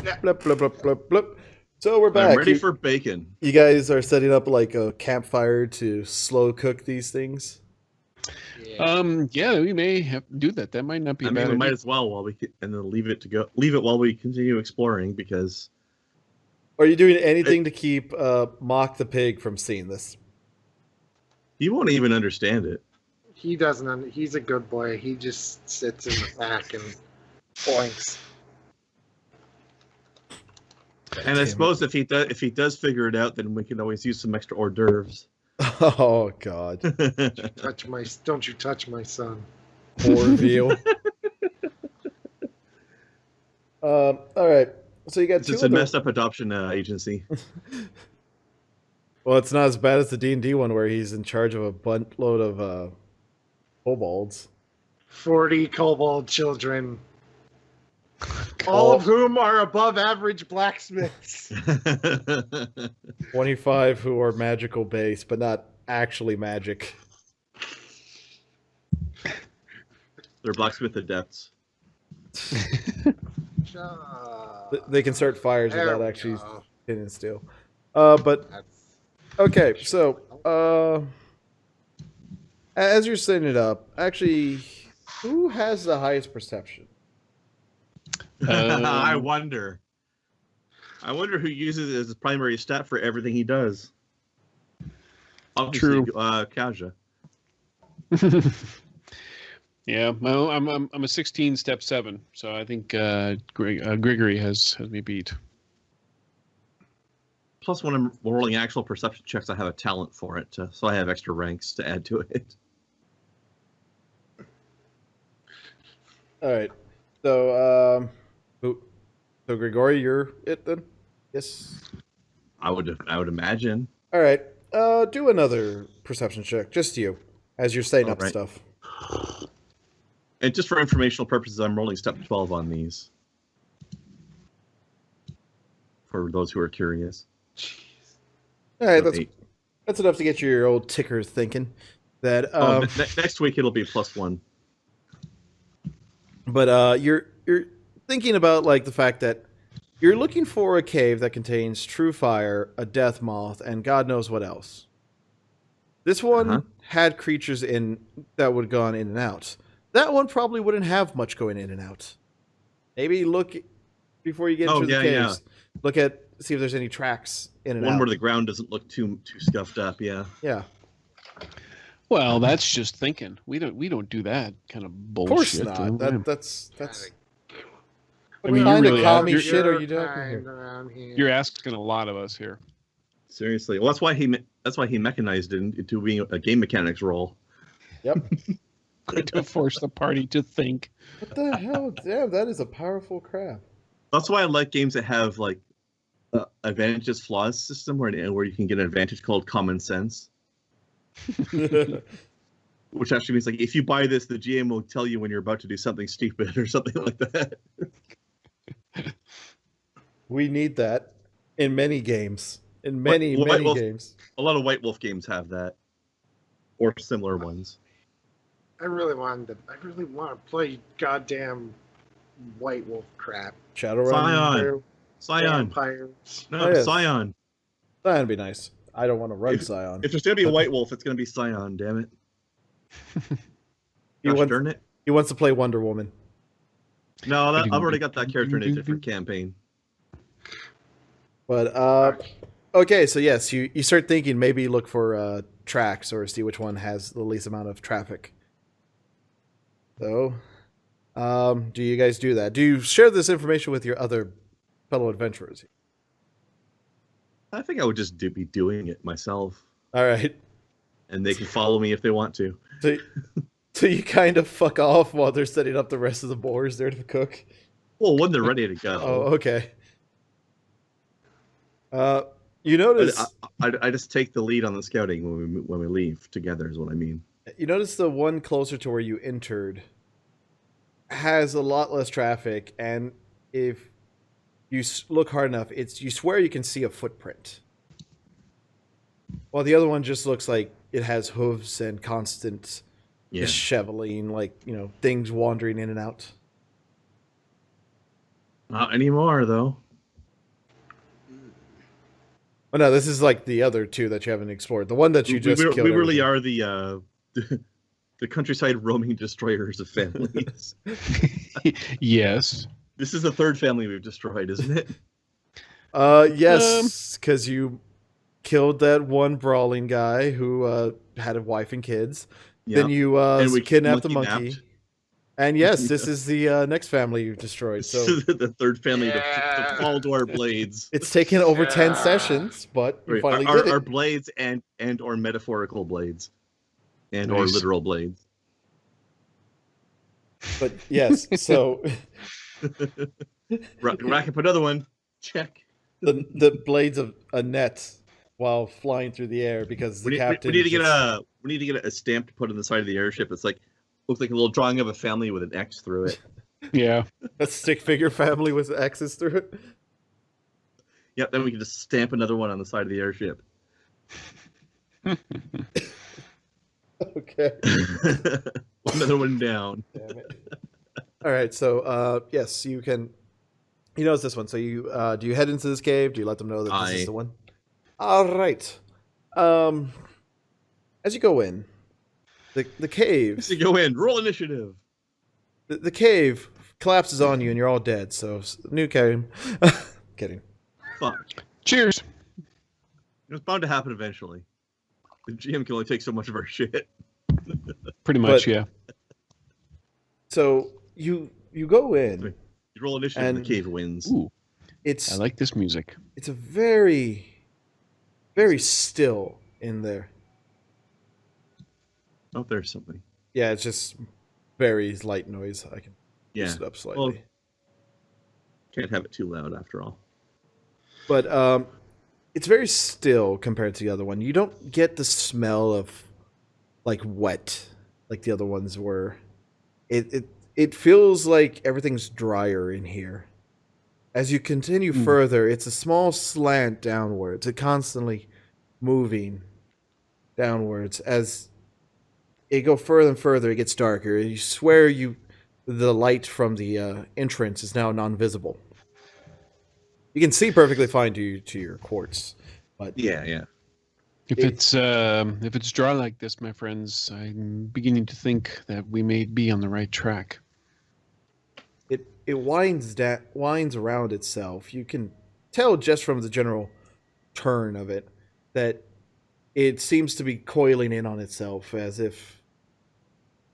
Blip, blip, blip, blip, blip. So we're I'm back. ready for bacon. You guys are setting up like a campfire to slow cook these things. Yeah, we may have to do that. That might not be I a mean, bad we might idea. as well and then leave it while we continue exploring because Are you doing anything to keep Mock the pig from seeing this? he won't even understand it. He doesn't. He's a good boy. He just sits in the back and boinks. And I suppose if he does figure it out, then we can always use some extra hors d'oeuvres. Oh God! Don't you touch my son? Poor veal. All right. So you got two. It's a messed up adoption agency. Well, it's not as bad as the D&D one where he's in charge of a buttload of kobolds. 40 kobold children, all of whom are above average blacksmiths. 25 who are magical based, but not actually magic. They're blacksmith adepts. They can start fires There without we actually go. hitting steel. But That's- okay, so as you're setting it up, actually, who has the highest perception? I wonder who uses it as his primary stat for everything he does. Obviously, True. Kaja. Yeah, well, I'm a 16 step 7, so I think Gregory has me beat. Plus, when I'm rolling actual perception checks, I have a talent for it, so I have extra ranks to add to it. All right. So, so Grigori, you're it then? Yes. I would imagine. All right. Do another perception check, just you, as you're setting up All right. stuff. And just for informational purposes, I'm rolling step 12 on these. For those who are curious. All right, So 8. that's enough to get your old ticker thinking. That Next week it'll be +1. but you're thinking about like the fact that you're looking for a cave that contains true fire, a death moth, and God knows what else. This one had creatures in that would have gone in and out. That one probably wouldn't have much going in and out. Maybe look before you get into the caves. Yeah. Look at see if there's any tracks in and out. One where the ground doesn't look too scuffed up. Yeah. Yeah. Well, that's just thinking. We don't do that kind of bullshit. Of course not. That's. I mean, kind you of really commie you're, shit are you doing here? You're asking a lot of us here. Seriously. Well, that's why he mechanized it into being a game mechanics role. Yep. To force the party to think. What the hell? Damn, that is a powerful crap. That's why I like games that have like advantages flaws system where you can get an advantage called common sense. Which actually means like if you buy this, the GM will tell you when you're about to do something stupid or something like that. We need that in many games. In many games. A lot of White Wolf games have that. Or similar ones. I really want to play goddamn White Wolf crap. Shadowrun. Scion. Vampires. No, Oh, yes. Scion. Scion would be nice. I don't want to run Scion. If there's going to be a White Wolf, it's going to be Scion, damn it. Darn it. He wants to play Wonder Woman. No, I've already got that character in a different campaign. But, okay, so yes, you start thinking maybe look for tracks or see which one has the least amount of traffic. So, do you guys do that? Do you share this information with your other fellow adventurers? I think I would just be doing it myself. All right. And they can follow me if they want to. So you kind of fuck off while they're setting up the rest of the boars there to cook? Well, when they're ready to go. Oh, okay. You notice... I just take the lead on the scouting when we leave together is what I mean. You notice the one closer to where you entered has a lot less traffic, and if you look hard enough, you swear you can see a footprint. While the other one just looks like it has hooves and constant disheveling, like, things wandering in and out. Not anymore, though. Oh no, this is like the other two that you haven't explored. The one that you just killed. We really everything. are the countryside roaming destroyers of families. Yes. This is the third family we've destroyed, isn't it? Yes, because you killed that one brawling guy who had a wife and kids. Yeah. Then you And we kidnapped the monkey monkey. napped. And yes, this is the next family you've destroyed. This So is the third family Yeah. to fall to our blades. it's taken over 10 Yeah. sessions, but you Right, finally our, did it. our blades and or metaphorical blades. And or Nice. literal blades. But yes, so Rack up another one. Check. the blades of a net while flying through the air because the captain. We need to get just- we need to get a stamp to put on the side of the airship. It's like looks like a little drawing of a family with an X through it. Yeah. a stick figure family with X's through it. Yep, then we can just stamp another one on the side of the airship. Okay. Another one down. Damn it. All right, so yes, you can. He knows this one. So you do you head into this cave? Do you let them know that this is Aye. the one? All right. As you go in, the cave, So go in. Roll initiative. the cave collapses on you, and you're all dead. So new cave. Kidding. Fuck. Cheers. It was bound to happen eventually. The GM can only take so much of our shit. Pretty much, But- yeah. So you go in. You roll initiative, and And- the cave wins. Ooh, It's I like this music. it's a very still in there. Oh, there's something. Yeah, it's just very light noise. I can Yeah. boost it up slightly. Can't have it too loud after all. But it's very still compared to the other one. You don't get the smell of like wet like the other ones were. It feels like everything's drier in here. As you continue further, it's a small slant downwards. It's constantly moving downwards. As it go further and further, it gets darker. You swear the light from the entrance is now non-visible. You can see perfectly fine to your quartz, but Yeah. If it's dry like this, my friends, I'm beginning to think that we may be on the right track. it winds around itself. You can tell just from the general turn of it that it seems to be coiling in on itself as if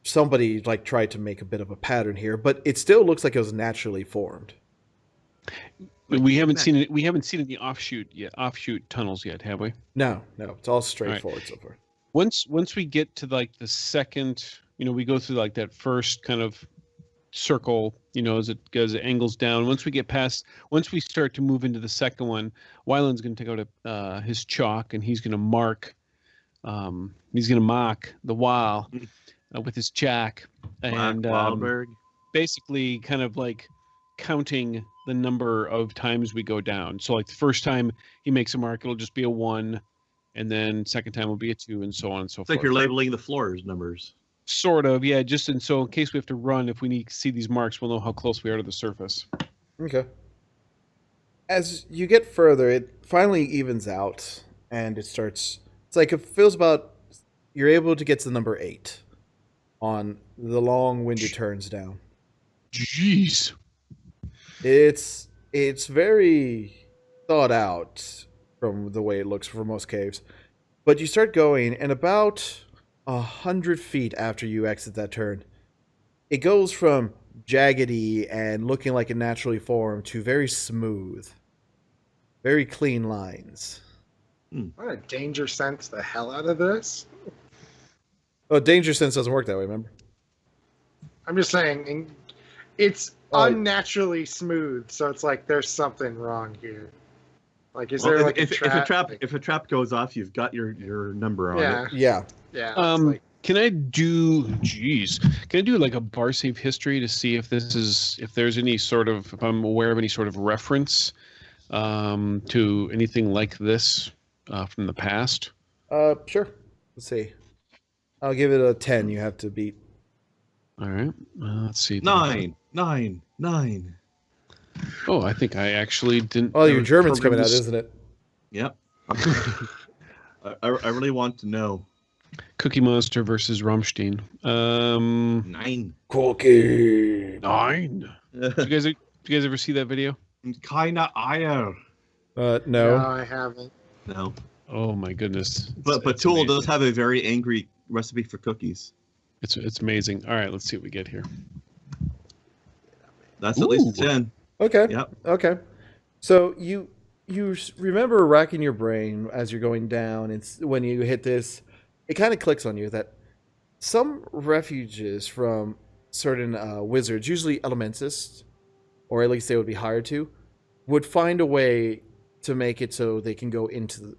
somebody like tried to make a bit of a pattern here, but it still looks like it was naturally formed. We haven't seen it. We haven't seen any offshoot tunnels yet, have we? No, it's all straightforward so far. Once we get to like the second, we go through like that first kind of circle, as it angles down. Once we start to move into the second one, Wyland's going to take out his chalk and he's going to mark the wall with his jack and Wildberg. basically kind of like counting the number of times we go down. So like the first time he makes a mark, it'll just be a 1, and then second time will be a 2, and so on and so It's forth. like you're labeling the floors numbers. Sort of, yeah. Just in case we have to run, if we need to see these marks, we'll know how close we are to the surface. Okay. As you get further, it finally evens out, and it's like it feels about you're able to get to the number 8 on the long winded turns down. Jeez. It's very thought out from the way it looks for most caves. But you start going, and about 100 feet after you exit that turn, it goes from jaggedy and looking like it naturally formed to very smooth, very clean lines. I'm gonna danger sense the hell out of this. Oh, danger sense doesn't work that way, remember? I'm just saying, it's unnaturally smooth, so it's like there's something wrong here. Like, is there like if a trap? if a trap goes off, you've got your number on it. Yeah. Yeah. it's like, Can I do like a Barsaive history to see if there's any sort of, if I'm aware of any sort of reference to anything like this from the past? Sure. Let's see. I'll give it a 10 you have to beat. All right. Let's see. 9. Oh, I think I actually didn't. Oh, your German's program coming out, this- isn't it? Yep. I really want to know. Cookie Monster versus Rammstein. 9. Cookie. 9. Did you guys ever see that video? Kinda Eier. No, No. I haven't. No. Oh my goodness! But Tool does have a very angry recipe for cookies. It's amazing. All right, let's see what we get here. That's at least 10. Okay. Yep. Okay. So you remember racking your brain as you're going down, and when you hit this, it kind of clicks on you that some refuges from certain wizards, usually elementalists, or at least they would be hired to, would find a way to make it so they can go into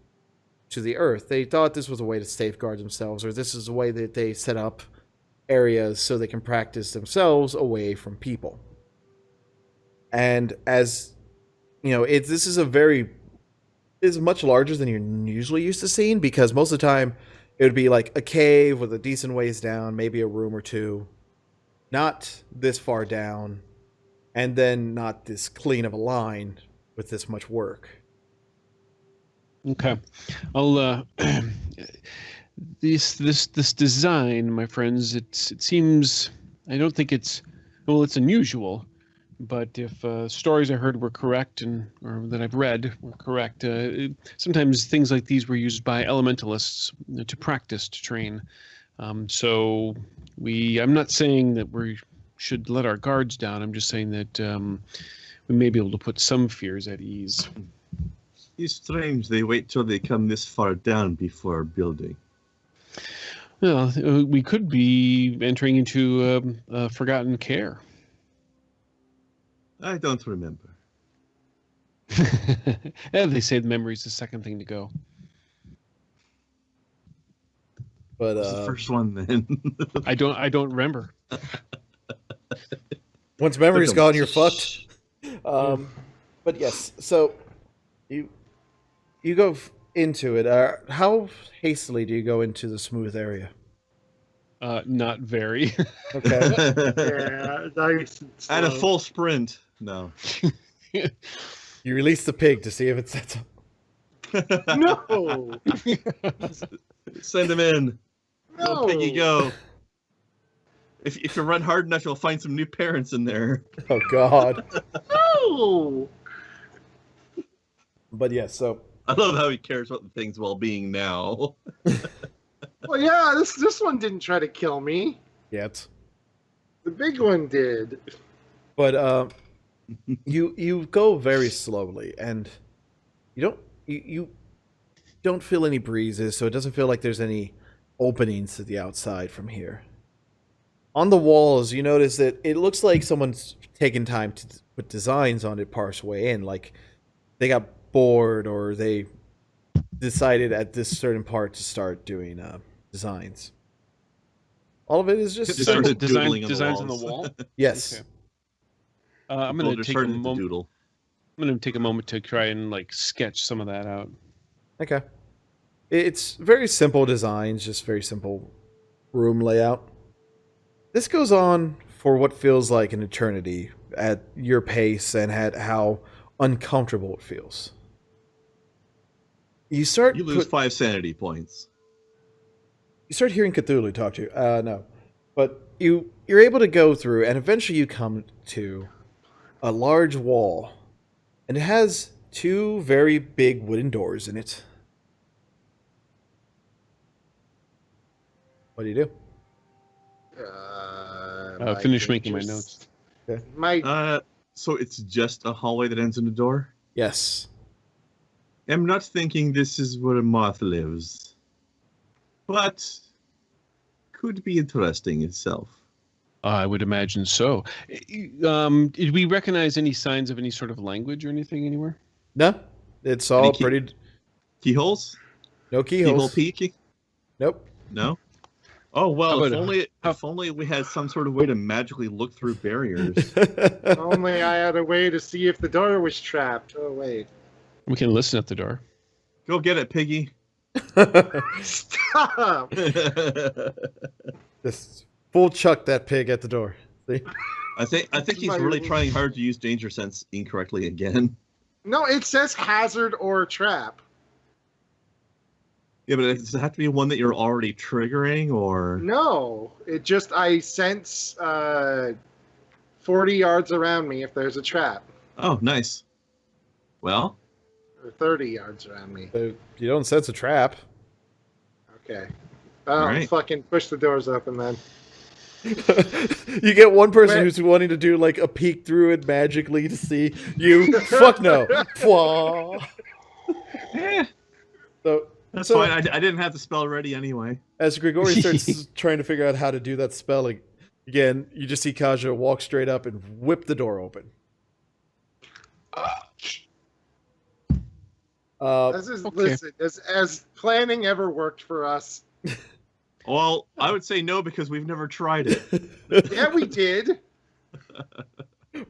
the earth. They thought this was a way to safeguard themselves, or this is a way that they set up areas so they can practice themselves away from people. And as you know, this is much larger than you're usually used to seeing, because most of the time it would be like a cave with a decent ways down, maybe a room or two, not this far down, and then not this clean of a line with this much work. Okay, I'll this design, my friends. It seems, I don't think it's unusual, but if stories I heard were correct or that I've read were correct, sometimes things like these were used by elementalists to practice, to train. So I'm not saying that we should let our guards down. I'm just saying that we may be able to put some fears at ease. It's strange they wait till they come this far down before building. Well, we could be entering into forgotten care. I don't remember. They say the memory's the second thing to go. But What's the first one then? I don't remember. Once memory's gone, you're fucked. But yes, so you go into it. How hastily do you go into the smooth area? Not very. Okay. Yeah, nice and At a slow. full sprint. No. You release the pig to see if it sets up. No, Send him in. no. Go, piggy, go. If you run hard enough, you'll find some new parents in there. Oh God. No. But yes, so I love how he cares about the thing's well-being now. Well, yeah, this one didn't try to kill me. yet. The big one did. But you go very slowly, and you don't feel any breezes, so it doesn't feel like there's any openings to the outside from here. On the walls, you notice that it looks like someone's taken time to put designs on it partially in, like they got bored or they decided at this certain part to start doing designs. All of it is just Just simple. started doodling on the designs on the walls. wall. Yes. Okay. I'm gonna Builders take a started to moment. doodle. I'm gonna take a moment to try and sketch some of that out. Okay. It's very simple designs, just very simple room layout. This goes on for what feels like an eternity at your pace and at how uncomfortable it feels. You start You lose 5 sanity points. you start hearing Cthulhu talk to you. No. But you're able to go through, and eventually you come to a large wall. And it has 2 very big wooden doors in it. What do you do? Finish making my notes. My So it's just a hallway that ends in a door? Yes. I'm not thinking this is where a moth lives. But could be interesting itself. I would imagine so. Did we recognize any signs of any sort of language or anything anywhere? No. It's all Any key- pretty... Keyholes? No Keyhole keyholes. peek? Nope. No? Oh, well, How if about- only we had some sort of way to magically look through barriers. only I had a way to see if the door was trapped. Oh wait. We can listen at the door. Go get it, piggy. Stop. Just full chuck that pig at the door. See? I think he's My- really trying hard to use danger sense incorrectly again. No, it says hazard or trap. Yeah, but does it have to be one that you're already triggering, or? No, it just I sense 40 yards around me if there's a trap, Oh, nice. Well, or 30 yards around me. You don't sense a trap. Okay. All I'll right. fucking push the doors open then. You get one person Wait. who's wanting to do like a peek through it magically to see you. Fuck no. Fwah. eh, So that's So- fine. I didn't have the spell ready anyway. as Grigori starts trying to figure out how to do that spell again, you just see Kaja walk straight up and whip the door open. Okay. Listen, as planning ever worked for us. Well, I would say no because we've never tried it. Yeah, we did.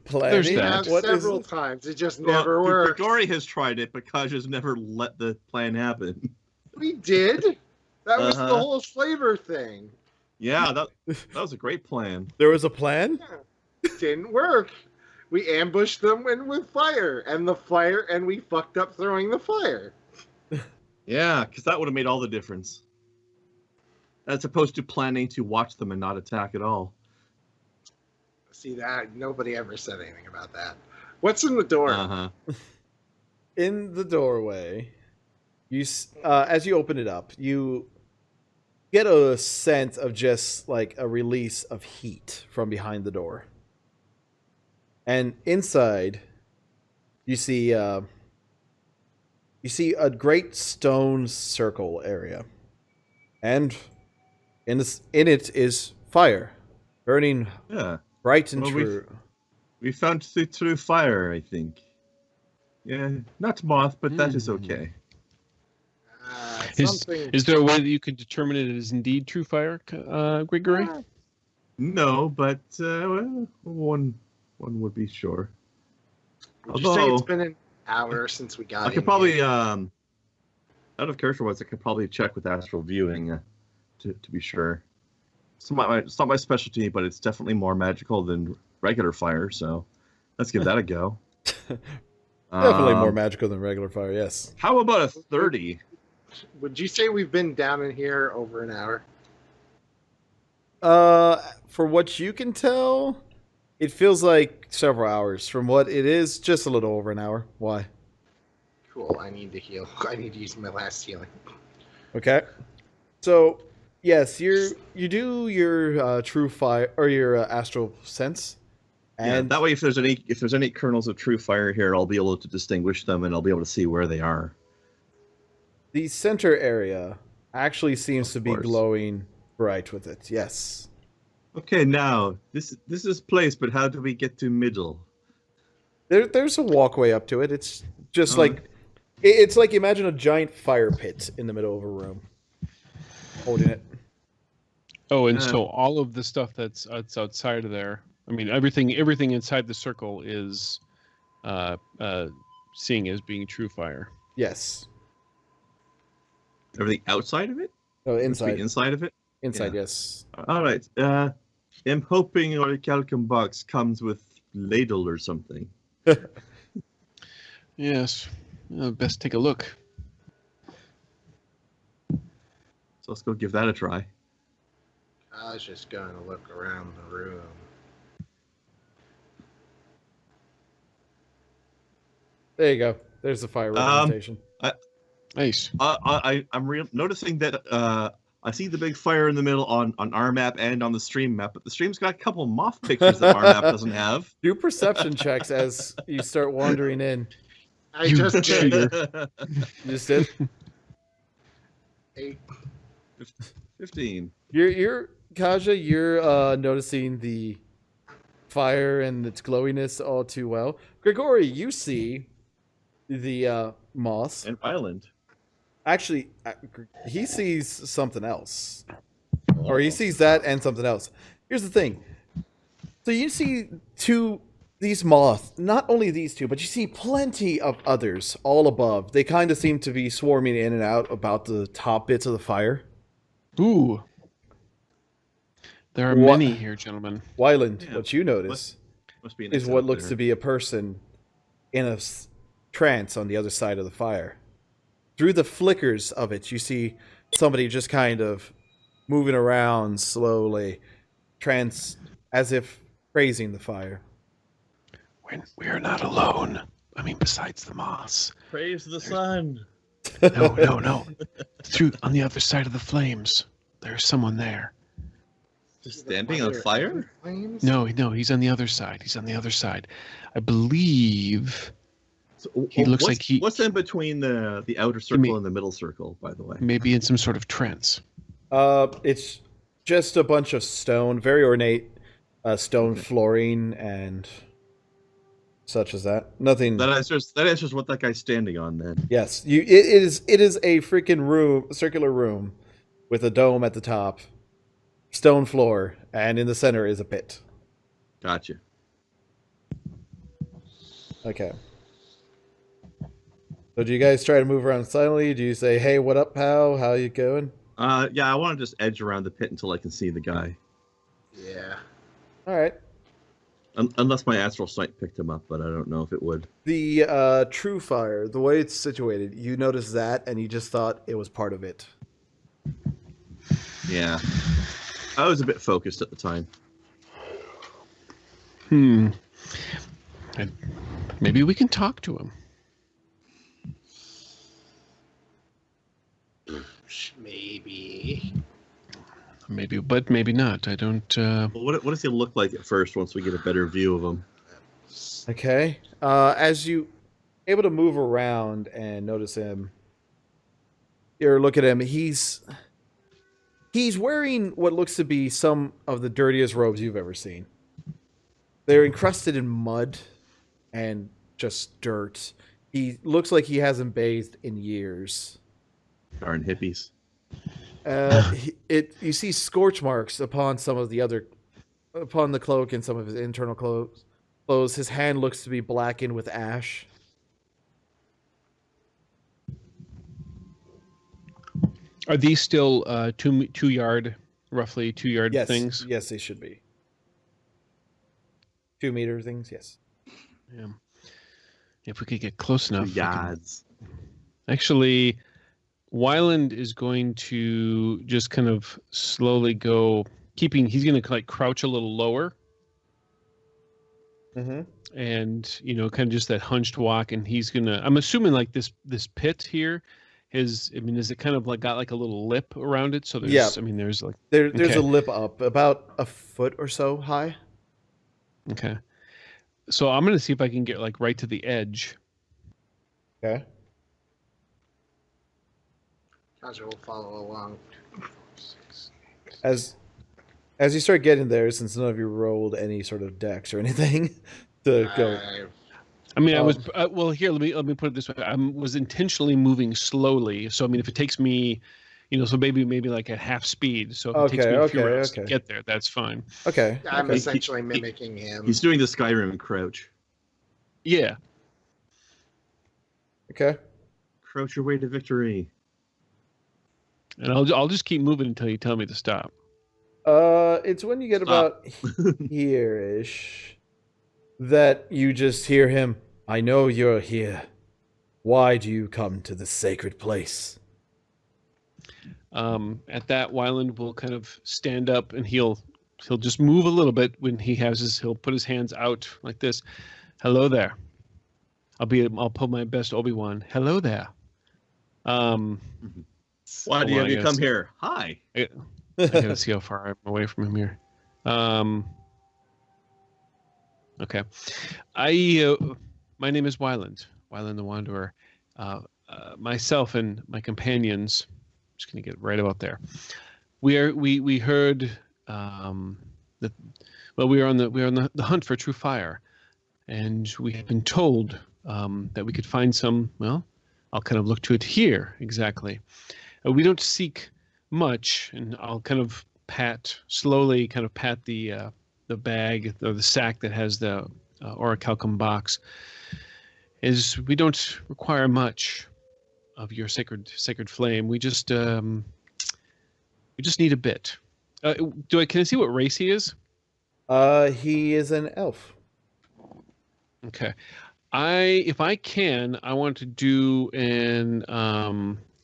Planning. There's We that. have What is several it? times. It just never worked. Grigori has tried it, but Kaja's never let the plan happen. We did. That was the Uh-huh. whole flavor thing. Yeah, that was a great plan. There was a plan? Didn't work. We ambushed them with fire, and we fucked up throwing the fire. Yeah, because that would have made all the difference. As opposed to planning to watch them and not attack at all. See that? Nobody ever said anything about that. What's in the door? Uh-huh. In the doorway, as you open it up, you get a sense of just like a release of heat from behind the door. And inside, you see a great stone circle area, and in it is fire, burning Yeah. bright and Well, true. We found through fire, I think. Yeah, not moth, but that is okay. Something. Is there a way that you can determine it is indeed true fire, Gregory? No, but well, one would be sure. Would you say it's Although been an hour since we got I in could probably, here? out of character wise, I could probably check with astral viewing to be sure. It's not my specialty, but it's definitely more magical than regular fire. So let's give that a go. Definitely more magical than regular fire. Yes. How about a 30? Would you say we've been down in here over an hour? For what you can tell, it feels like several hours. From what it is, just a little over an hour. Why? Cool. I need to heal. I need to use my last healing. Okay. So, yes, you do your true fire or your astral sense, And and that way, if there's any kernels of true fire here, I'll be able to distinguish them, and I'll be able to see where they are. the center area actually seems Of to be course. glowing bright with it. Yes. Okay, now this is place, but how do we get to middle? There's a walkway up to it. It's just Oh. like it's like imagine a giant fire pit in the middle of a room, holding it. Oh, and Uh, so all of the stuff that's outside of there. I mean, everything inside the circle is seeing as being true fire. Yes. Everything outside of it? Oh, Must be inside. inside of it? Inside. yeah. Yes. All right. I'm hoping our calcum box comes with ladle or something. Yes. Best take a look. So let's go give that a try. I was just going to look around the room. There you go. There's the fire representation. Nice. I'm noticing that I see the big fire in the middle on our map and on the stream map, but the stream's got a couple moth pictures that our map doesn't have. Do perception checks as you start wandering in. I You just did. cheater. You just did. 8. 15. You're Kaja. You're noticing the fire and its glowiness all too well. Grigori, you see the moss. And Island. Actually, he sees something else, or he sees that and something else. Here's the thing. So you see these moths. Not only these two, but you see plenty of others all above. They kind of seem to be swarming in and out about the top bits of the fire. Ooh. There are What- many here, gentlemen. Wyland, Yeah. what you notice Must be an is exit what up looks there. to be a person in a trance on the other side of the fire. through the flickers of it, you see somebody just kind of moving around slowly, as if praising the fire. We're not alone. I mean, besides the moss. Praise the sun. No. Through on the other side of the flames, there's someone there. Just standing on fire? Flames? No, he's on the other side. I believe So, he looks like he What's in between the outer circle and the middle circle, by the way? maybe in some sort of trance. It's just a bunch of stone, very ornate stone flooring and such as that. Nothing. That answers what that guy's standing on then. Yes, it is a freaking room, circular room, with a dome at the top, stone floor, and in the center is a pit. Gotcha. Okay. So do you guys try to move around silently? Do you say, "Hey, what up, pal? How you going?" Yeah, I want to just edge around the pit until I can see the guy. Yeah. All right. Unless my astral sight picked him up, but I don't know if it would. The true fire, the way it's situated, you notice that, and you just thought it was part of it. Yeah. I was a bit focused at the time. Maybe we can talk to him. Maybe, but maybe not. I don't. Well, what does he look like at first once we get a better view of him? Okay. As you able to move around and notice him, you look at him. He's wearing what looks to be some of the dirtiest robes you've ever seen. They're encrusted in mud and just dirt. He looks like he hasn't bathed in years. Darn hippies. You see scorch marks upon the cloak and some of his internal clothes. His hand looks to be blackened with ash. Are these still roughly 2 yard Yes, things? yes, they should be 2 meter things. Yes. Yeah. If we could get close enough. Yards. Actually, Wyland is going to just kind of slowly go, he's going to like crouch a little lower. Mm-hmm. And, kind of just that hunched walk. And he's going to, I'm assuming like this pit here is it kind of like got like a little lip around it? So there's, Yeah. there's like, There's okay. a lip up about a foot or so high. Okay. So I'm going to see if I can get like right to the edge. Okay. Kaja will follow along. As you start getting there, since none of you rolled any sort of dex or anything to go. I mean, I was here. Let me put it this way. I was intentionally moving slowly. So I mean, if it takes me, so maybe like at half speed. So if it takes me a few rounds to get there, that's fine. Okay. I'm essentially mimicking him. He's doing the Skyrim crouch. Yeah. Okay. Crouch your way to victory. And I'll just keep moving until you tell me to stop. It's when you get about here-ish that you just hear him. "I know you're here. Why do you come to this sacred place?" At that, Wyland will kind of stand up and he'll just move a little bit when he'll put his hands out like this. "Hello there. I'll pull my best Obi-Wan. Hello there. Why do you come here? Hi. I gotta see how far I'm away from him here. Okay. My name is Wyland the Wanderer. Myself and my companions. I'm just gonna get right about there. We heard that. Well, we are on the hunt for true fire, and we have been told that we could find some. Well, I'll kind of look to it here exactly. We don't seek much, and I'll kind of slowly pat the bag or the sack that has the orichalcum box. We don't require much of your sacred flame. We just need a bit. Can I see what race he is? He is an elf. Okay. If I can, I want to do an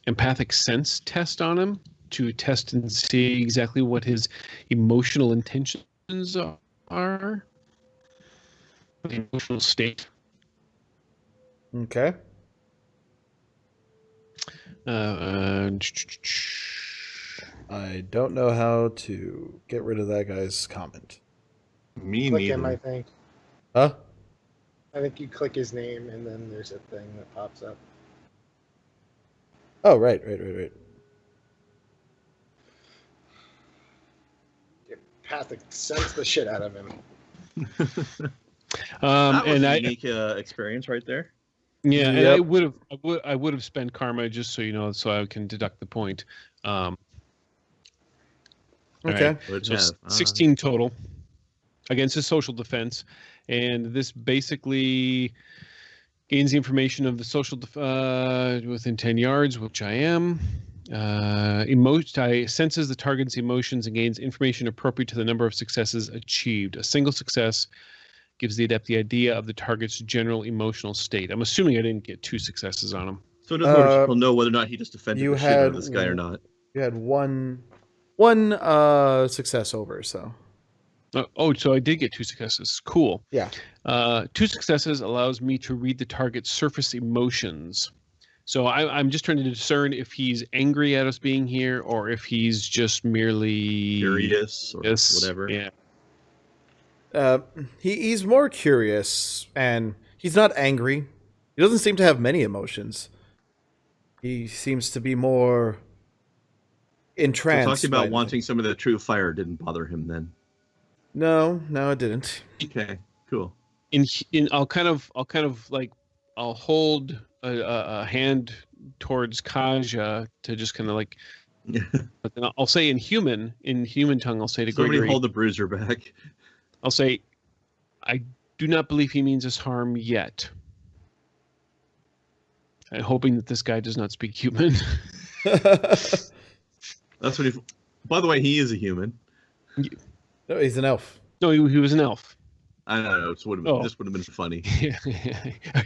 empathic sense test on him to test and see exactly what his emotional intentions are, the emotional state. Okay. I don't know how to get rid of that guy's comment. Me Click him, I neither. think. Huh? I think you click his name, and then there's a thing that pops up. Oh, right. Empathic sense the shit out of him. That was And a I, unique experience right there. yeah, and Yep. I would have spent karma just so you know, so I can deduct the point. All Okay. right. Would So have. 16 total against his social defense, and this basically gains the information of the social within 10 yards, which I am. Senses the target's emotions and gains information appropriate to the number of successes achieved. A single success gives the adept the idea of the target's general emotional state. I'm assuming I didn't get 2 successes on him. So in other words, he'll know whether or not he just defended you the shit out had of this guy or not. You had one success over, so So I did get 2 successes. Cool. yeah. 2 successes allows me to read the target's surface emotions. So I'm just trying to discern if he's angry at us being here or if he's just merely Curious or whatever. Yeah. He's more curious, and he's not angry. He doesn't seem to have many emotions. He seems to be more So entranced. talking about by wanting some of the true fire didn't bother him then. No, it didn't. Okay, cool. I'll kind of like I'll hold a hand towards Kaja to just kind of like, but then I'll say in human tongue, I'll say to Somebody Gregory, hold the bruiser back. I'll say, I do not believe he means us harm yet. I'm hoping that this guy does not speak human. That's what he. By the way, he is a human. No, he's an elf. No, he was an elf. I don't know. This would have been funny.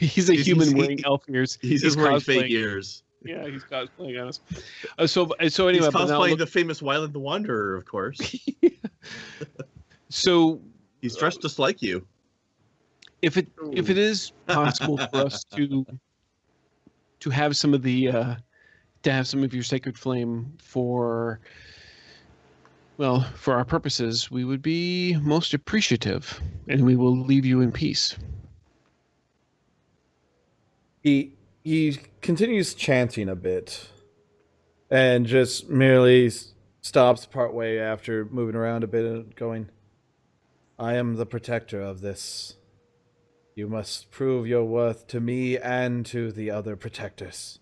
He's a human wearing elf ears. He's just wearing fake cosplaying. ears. Yeah, he's cosplaying on us. So anyway, He's but now cosplaying the famous Wyland the Wanderer, of course. So He's dressed just like you. if it is possible for us to have some of the to have some of your sacred flame for our purposes, we would be most appreciative, and we will leave you in peace. He continues chanting a bit, and just merely stops partway after moving around a bit and going, "I am the protector of this. You must prove your worth to me and to the other protectors."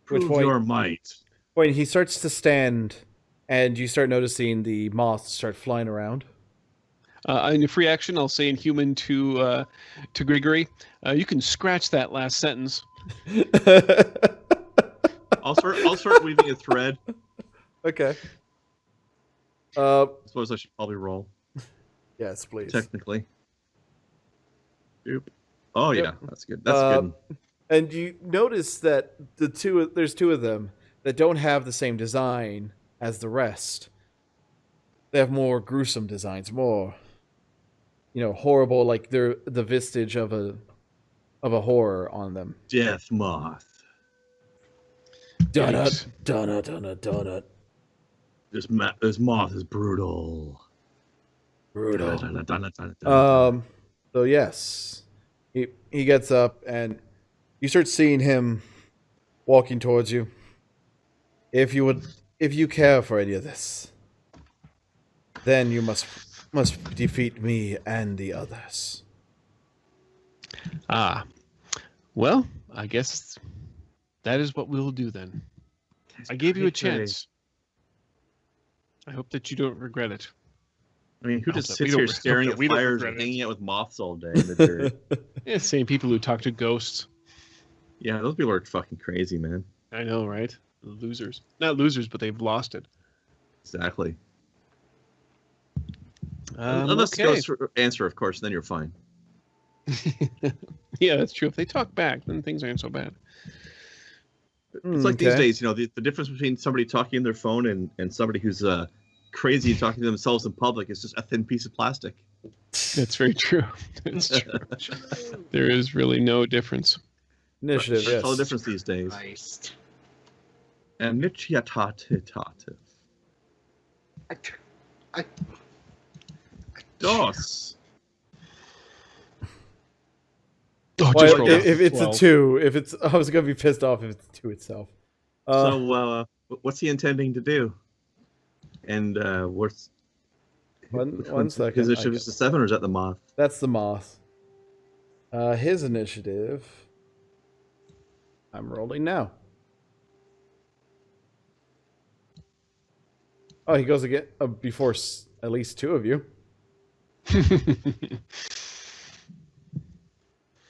Prove your might. When he starts to stand, and you start noticing the moths start flying around. In a free action, I'll say in human to Gregory, you can scratch that last sentence. I'll start weaving a thread. Okay. I suppose I should probably roll. Yes, please. Technically. Oop. Oh Yep. yeah, that's good. That's good. And you notice that there's 2 of them that don't have the same design as the rest. They have more gruesome designs, more, horrible, like they're the vestige of a horror on them. Death moth. Donut, donut. This moth is brutal. Brutal. Donut. So yes, he gets up and you start seeing him walking towards you. If you care for any of this, then you must defeat me and the others. Well, I guess that is what we'll do then. I gave you a chance. I hope that you don't regret it. I mean, who just We sits don't- here staring at we don't fires regret and it. hanging out with moths all day in the dirt? Yeah, same people who talk to ghosts. Yeah, those people are fucking crazy, man. I know, right? Losers. Not losers, but they've lost it. Exactly. Unless the Okay. ghosts answer, of course, then you're fine. Yeah, that's true. If they talk back, then things aren't so bad. It's like these days, the difference between somebody talking on their phone and somebody who's crazy and talking to themselves in public is just a thin piece of plastic. That's very true. That's true. There is really no difference. Initiative, That's all the yes. difference these days. Nice. Initiative. I Dos. Oh, Well, just roll if it's 12. a 2, I was gonna be pissed off if it's a 2 itself. So, what's he intending to do? And what's One second. his initiative? Is a 7 or is that the moth? That's the moth. His initiative. I'm rolling now. Oh, he goes again before at least 2 of you.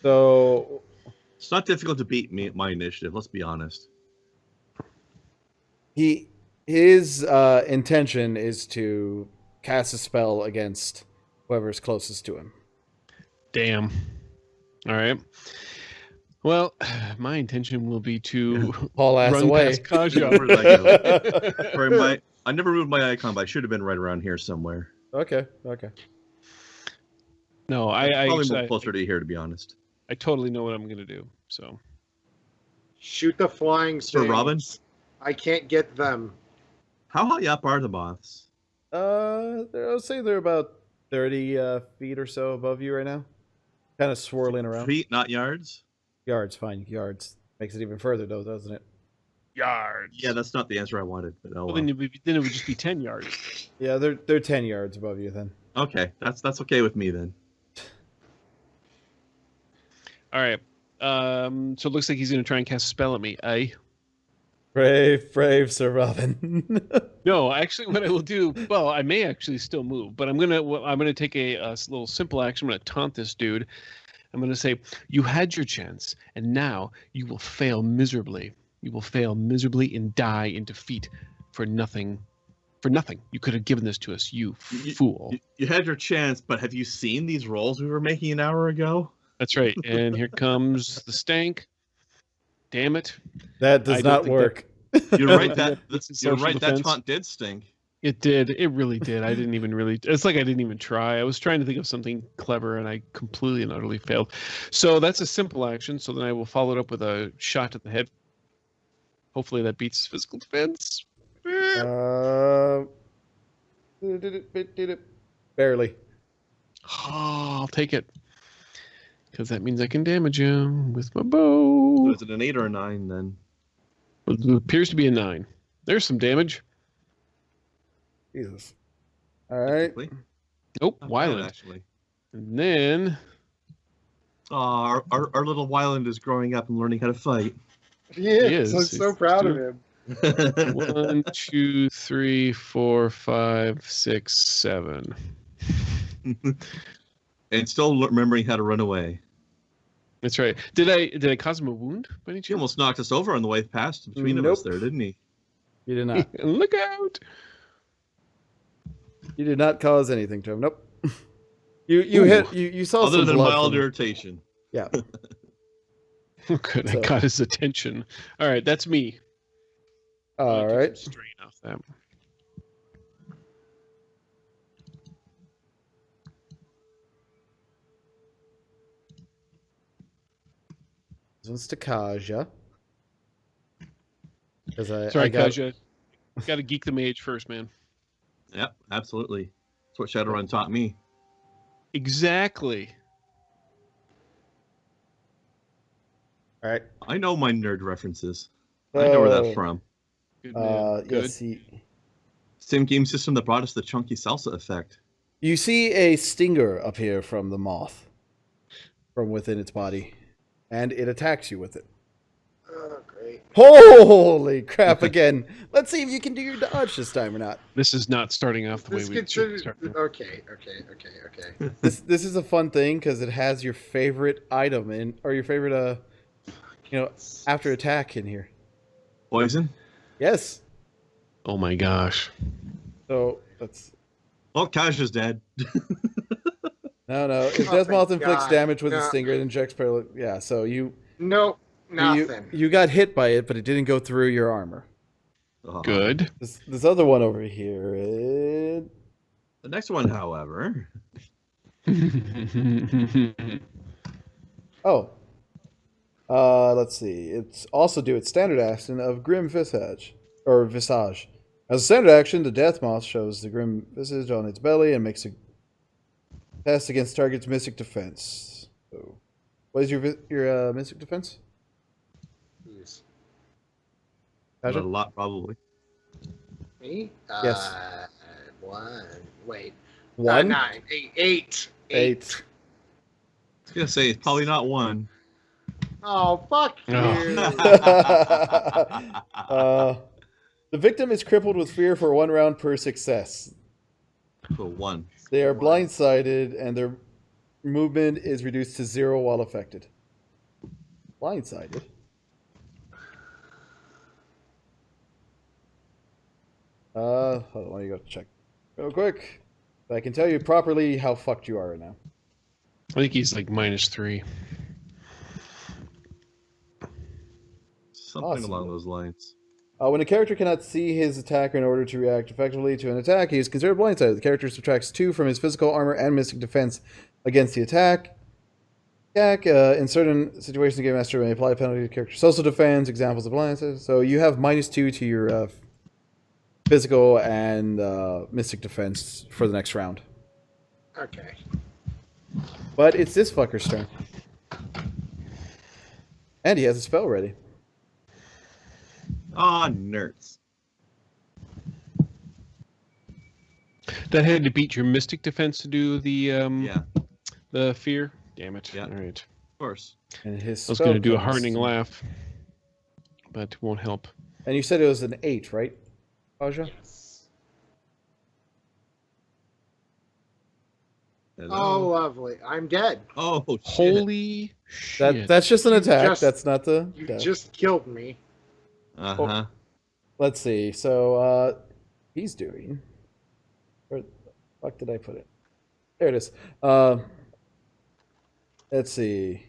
So It's not difficult to beat my initiative. Let's be honest. his intention is to cast a spell against whoever's closest to him. Damn. All right. Well, my intention will be to Haul ass run away. past Kaja. Where did I go? Sorry, I never moved my icon, but I should have been right around here somewhere. Okay. No, Probably more closer to here, to be honest. I totally know what I'm going to do. So shoot the flying Sir things. Robin, I can't get them. how high up are the moths? I'll say they're about 30 feet or so above you right now. Kind of swirling around. Feet, not yards? Yards, fine. Yards. Makes it even further, though, doesn't it? yards. Yeah, that's not the answer I wanted. But Well, then it would just be 10 yards. Yeah, they're 10 yards above you then. Okay, that's okay with me then. All right. So it looks like he's going to try and cast a spell at me. Brave, Sir Robin. No, actually, what I will do, well, I may actually still move, but I'm gonna take a little simple action. I'm gonna taunt this dude. I'm gonna say, "You had your chance, and now you will fail miserably. You will fail miserably and die in defeat for nothing. For nothing. You could have given this to us, you fool." You had your chance, but have you seen these rolls we were making an hour ago? That's right. And here comes the stank. Damn it! That does not work. You're right. That social That defense. taunt did stink. It did. It really did. I didn't even really. It's like I didn't even try. I was trying to think of something clever, and I completely and utterly failed. So that's a simple action. So then I will follow it up with a shot to the head. Hopefully that beats physical defense. Barely. Oh, I'll take it. Because that means I can damage him with my bow. So is it an 8 or a 9 then? It appears to be a 9. There's some damage. Jesus. All right. Technically. Nope, Not bad, Wyland. actually. And then Our little Wyland is growing up and learning how to fight. Yeah, is. I'm so proud of him. 1, 2, 3, 4, 5, 6, 7. And still remembering how to run away. That's right. Did I cause him a wound by any He chance? almost knocked us over on the way past between of Nope. us there, didn't he? You did not. Look out! You did not cause anything to him. Nope. You hit. You saw Other some than blood mild from him. irritation. Yeah. Oh, good. I So- got his attention. All right, that's me. All Take right. some strain off that. This one's to Kaja. Because Sorry, I got, Kaja. Got to geek the mage first, man. Yep, absolutely. That's what Shadowrun taught me. Exactly. All right. I know my nerd references. I know where that's So, from. Good man. Good. Yes, Same game system that brought us the chunky salsa effect. you see a stinger appear from the moth, from within its body, and it attacks you with it. Oh, great. Holy crap! Again, let's see if you can do your dodge this time or not. This is not starting off the way This we could should start. okay. This is a fun thing because it has your favorite item in, or your favorite after attack in here. Poison? Yes. Oh my gosh. So that's Well, Kaja's dead. No. If Oh, Death Moth thank inflicts God. damage with a No. stinger, it injects paralytic. Yeah, so Nope, nothing. you got hit by it, but it didn't go through your armor. Good. This other one over here, The next one, however. let's see. It's also do its standard action of Grim Visage. As a standard action, the Death Moth shows the Grim Visage on its belly and makes a test against target's Mystic Defense. So, what is your Mystic Defense? Jeez. Not a lot, probably. Me? Yes. 1. Wait. 1? 9. 8. 8. I was gonna say it's probably not 1. Oh, fuck you. The victim is crippled with fear for 1 round per success. So 1. They are blindsided, and their movement is reduced to 0 while affected. Blindsided? Hold on, let me go check real quick. I can tell you properly how fucked you are right now. I think he's like -3. Something Awesome. along those lines. When a character cannot see his attacker in order to react effectively to an attack, he is considered blindsided. The character subtracts 2 from his physical armor and mystic defense against the attack. In certain situations, the game master may apply a penalty to the character's social defense. Examples of blindsided. So you have -2 to your physical and mystic defense for the next round. Okay. But it's this fucker's turn. And he has a spell ready. Ah, nerds. That had to beat your mystic defense to do the Yeah, the fear. Damn it! Yeah. All right. of course. And his I was spell going to do a comes- hardening laugh, but won't help. And you said it was an 8, right, Aja? Yes. Oh, Hello. lovely. I'm dead. Oh, shit. Holy shit! That's just an You attack. just- That's not the You death. just killed me. Uh-huh. Let's see. So he's doing. Where the fuck did I put it? There it is. Let's see.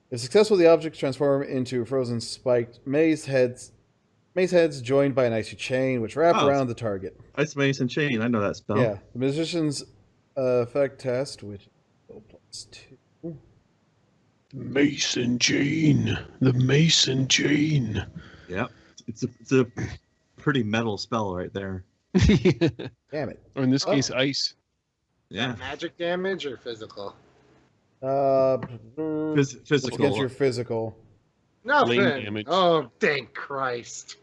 If successful, the objects transform into frozen spiked mace heads. Mace heads joined by an icy chain, which wrap Oh. around the target. Ice Mace and Chain. I know that spell. Yeah, the magician's effect test, which is +2. Mason Jane, the Mason Jane. Yeah. It's a pretty metal spell right there. Damn it. Or in this case, ice. Yeah. Magic damage or physical? It's Physical. against your physical. Nothing. damage. Oh, thank Christ.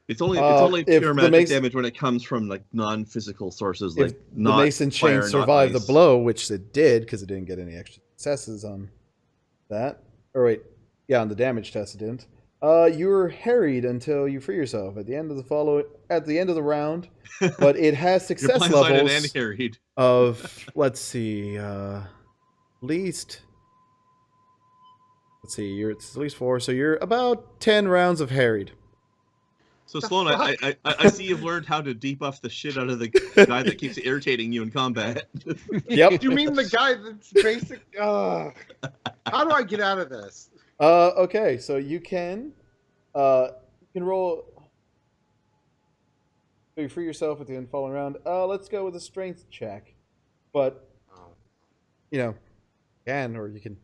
It's only if pure the magic mace- damage when it comes from like non-physical sources, If like the not mason chain fire, not survived the ice. blow, which it did because it didn't get any extra successes on that. Or wait, yeah, on the damage test it didn't. You were harried until you free yourself at the end of the round, but it has You're success blindsided levels and harried. of you're it's at least 4, so you're about 10 rounds of harried. So The Sloan, I see you've learned how to debuff the shit out of the guy that keeps irritating you in combat. Yep. You mean the guy that's basic? How do I get out of this? Okay, so you can roll. So you free yourself at the end of the following round. Let's go with a strength check, but Oh. you can or you can.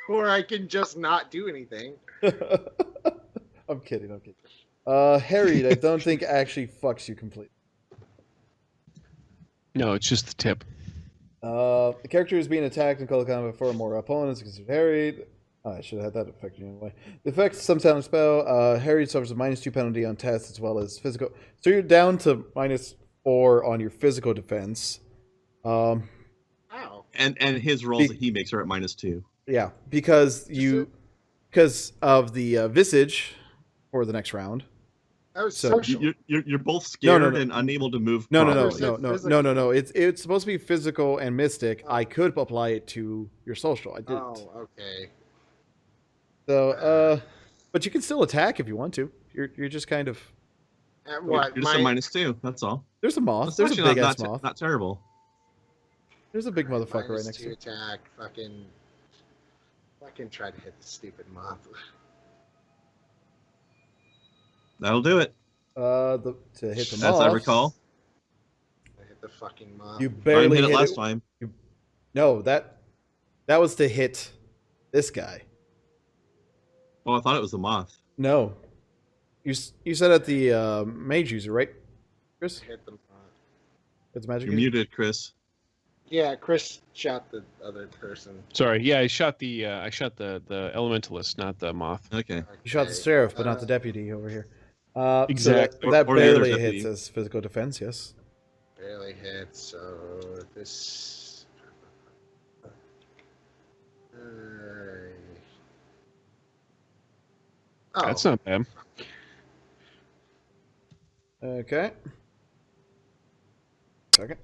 Or I can just not do anything. I'm kidding. Harried, I don't think actually fucks you completely. No, it's just the tip. The character is being attacked in close combat for more opponents is considered harried. I should have had that affect you anyway. The effect some sound spell. Harried suffers a -2 penalty on tests as well as physical. So you're down to -4 on your physical defense. Ow. and his rolls that he makes are at -2. Yeah, because of the visage for the next round. Oh, So social. You're both scared no. and unable to move. No. properly. No. It's supposed to be physical and mystic. I could apply it to your social. I didn't. Oh, okay. So, but you can still attack if you want to. You're just kind of. What? You're just a -2. That's all. There's a moth. That's There's a actually big ass not, moth. not terrible. There's a big motherfucker right -2 next to it. attack. Fucking try to hit the stupid moth. That'll do it. To hit the As moth. I recall. I hit the fucking moth. You I barely hit it hit last it. time. No, that was to hit this guy. Oh, I thought it was the moth. No, you said at the mage user, right, Chris? Hit the moth. It's magic. You're user? muted, Chris. Yeah, Chris shot the other person. Sorry, yeah, I shot the elementalist, not the moth. Okay. You shot the sheriff, but not the deputy over here. Exactly. So that Or the other barely deputy. hits as physical defense. Yes. Barely hit. So this. Oh, That's not bad. Okay. Second.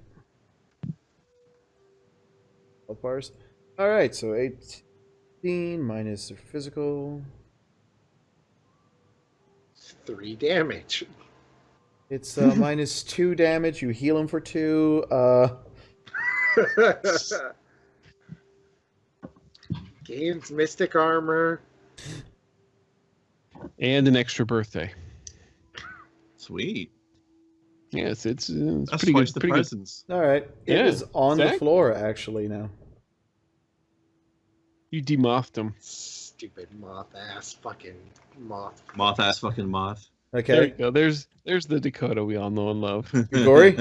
Both bars. All right. So 18 minus the physical. 3 damage. It's -2 damage. You heal him for 2. Gains mystic armor. And an extra birthday. Sweet. Yes, it's That's pretty twice good. the Pretty good. presents. All right. It Yeah, is on the exactly. floor actually now. You demothed him. Stupid moth ass fucking moth. Moth ass fucking moth. There you Okay. go. There's the Dakota we all know and love. Gory?